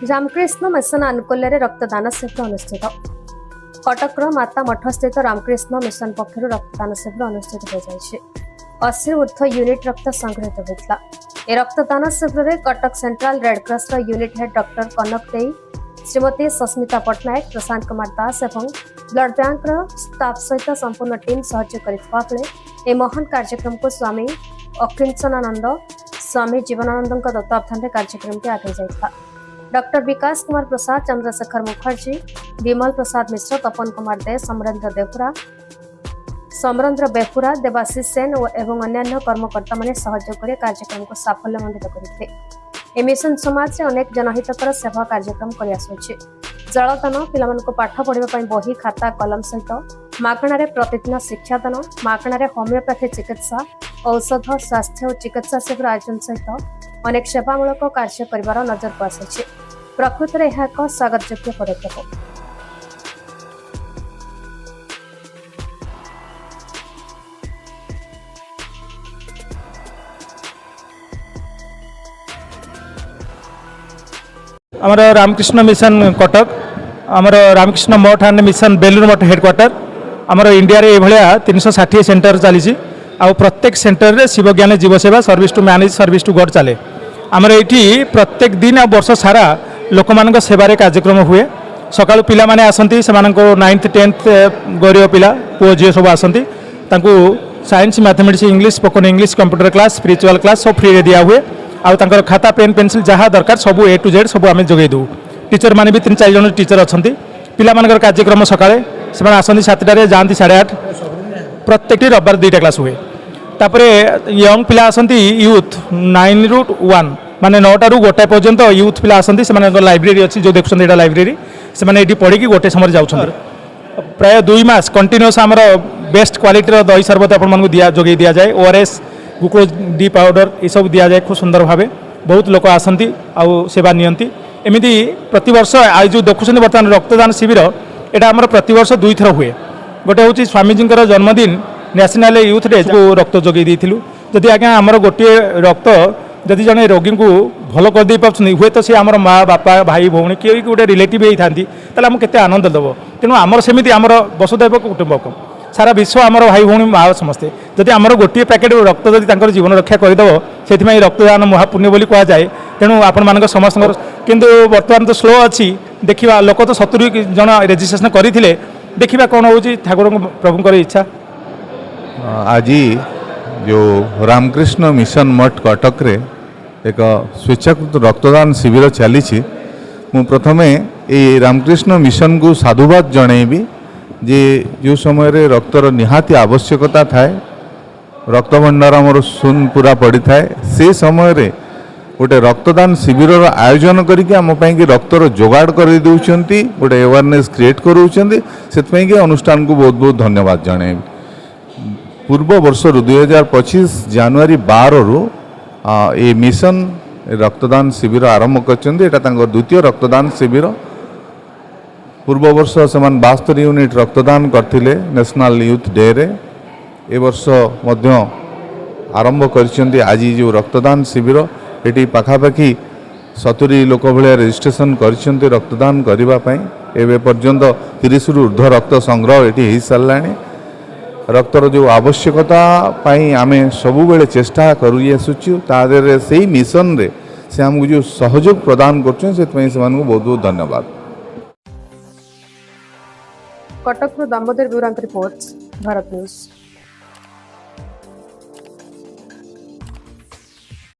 Ramakrishna mission आनुकूल्य रक्तदान शिविर अनुष्ठित। कटक माता मठ स्थित रामकृष्ण मिशन पक्षर रक्तदान शिविर अनुष्ठित हो 80 ऊर्ध्व यूनिट रक्त संग्रहित होता। ए रक्तदान शिविर में Cuttack central Red Cross unit head doctor Kanak Dei, Shrimati Sasmita Patnaik, Prashant Kumar Das और ब्लड बैंक स्टाफ सहित संपूर्ण टीम सहयोग करते महान कार्यक्रम को स्वामी अकिंचनानंद स्वामी जीवनानंद तत्वावधान कार्यक्रम आगे जाता। डॉक्टर विकास कुमार प्रसाद, चंद्रशेखर मुखर्जी, विमल प्रसाद मिश्र, तपन कुमार दे, समरेंद्र बेपुरा, देवाशीष सेन एवं अन्य कर्मकर्ता माने सहयोग कर कार्यक्रम को साफल्यमंडित करते। मिशन समाज में अनेक जनहितकर सेवा कार्यक्रम कर जलदान, पिला पाठ पढ़ा बही खाता कलम सहित मागणार प्रतिदिन शिक्षादान, मागणार होमिओपैथी चिकित्सा, औषध, स्वास्थ्य और चिकित्सा शिविर आयोजन सहित अनेक सेवामूलक कार्य कर नजर को आसी। प्रकृत में यह एक स्वागत योग्य पदक्षेप। आमर रामकृष्ण मिशन कटक, आमर रामकृष्ण मठ and mission Belur Math headquarter, आमर इंडिया रे एभलिया 360 सेंटर चली। प्रत्येक सेंटर रे शिव ज्ञान जीवसेवा service to man service to God चले। आमर ये प्रत्येक दिन आ वर्ष सारा लोक मान सेवार कार्यक्रम हुए। सकाल पिला माने आसंती, से 9th 10th गरीब पिला पुओ झील सब आसंती। Science, mathematics, English, spoken English, computer class, spiritual class सब फ्री दिया हुए। आउ खाता पेन पेंसिल जहाँ दरकार सब A to Z सब आम जोगे दू। टीचर माने भी 3-4 जन टीचर अच्छा। पिला मानकर कार्यक्रम सकाळे से आसती 7टारे जाती 8:30। प्रत्येक रविवार 2टा क्लास हुए। तापर यंग पिला आसती यूथ 9 ରୁ 1 माने 9टा ରୁ 1टा पर्यंत यूथ पिला आसती। से लाइब्रेरी अच्छी जो देखुं यहाँ लाइब्रेरी से पढ़ी गोटे समय जाऊँ। प्राय 2 मास कंटिन्यूस आमर बेस्ट क्वालिटीर दही सरबत आपको जोगे दि जाए। ORS, ग्लूकोज डी पाउडर ये सब दि जाए खूब सुंदर भाव। बहुत लोक आसती आउ सेवा नियंती। एमती प्रतिवर्ष आज जो देखुं बर्तमान रक्तदान शिविर यहाँ आम प्रतिवर्ष 2 थर हुए। गोटे हूँ स्वामीजी जन्मदिन नेशनल यूथ डे को रक्त जोगे देलु। जदि आज्ञा आमर गोटे रक्त जदि जड़े रोगी को भल कर दे पार्टी हुए तो सी आम माँ बापा भाई भौणी किए गोटे रिलेटिव ही था आम के आनंद दब। तेणु आमर सेमती आमर वसुधैव कुटुंबकम सारा विश्व आमर भाई भौणी माँ समस्ते जदि आमर गोटे पैकेट रक्त जदि जीवन रक्षा करदेव से रक्तदान महापुण्य बोली कह जाए। तेणु आपण मान समस्त किंतु बर्तमान तो स्लो अच्छी देखा लोक तो 70 जन रेजिस्ट्रेशन करते। देखा कौन हो ठाकुर प्रभुंर इच्छा। आज जो रामकृष्ण मिशन मठ कटक रे एक स्वेच्छाकृत रक्तदान शिविर चली। मु प्रथमे ये रामकृष्ण मिशन को साधुवाद जनइबी जे जो समय रे रक्तर निहाती आवश्यकता थाए, रक्त भंडार आमर शून्य पूरा पड़ी थाए, से समय रे गोटे रक्तदान शिविर आयोजन करके आम कि रक्तर जोगाड़ कर दौरान गोटे अवेयरनेस क्रिएट कर अनुष्ठान को बहुत बहुत धन्यवाद जनइबी। पूर्व वर्ष 2025 जनवरी 12 रु ये मिशन रक्तदान शिविर आरंभ कर द्वितीय रक्तदान शिविर। पूर्व वर्ष से 72 यूनिट रक्तदान करथिले नेशनल यूथ डे रे। ए वर्ष मध्य आरंभ कर आज जो रक्तदान शिविर ये पाखापाखि 70 लोक भाया रजिस्ट्रेशन कर रक्तदान करने। एवं पर्यंत 30 ରୁ ऊर्ध्व रक्त संग्रह ये हो सारा। रक्तर जो आवश्यकता आमे सबु बेले चेष्टा करूँ से ही मिशन रे से हमको जो सहयोग प्रदान कर बहुत बहुत धन्यवाद। Cuttack Damodar bureau report, Bharat news.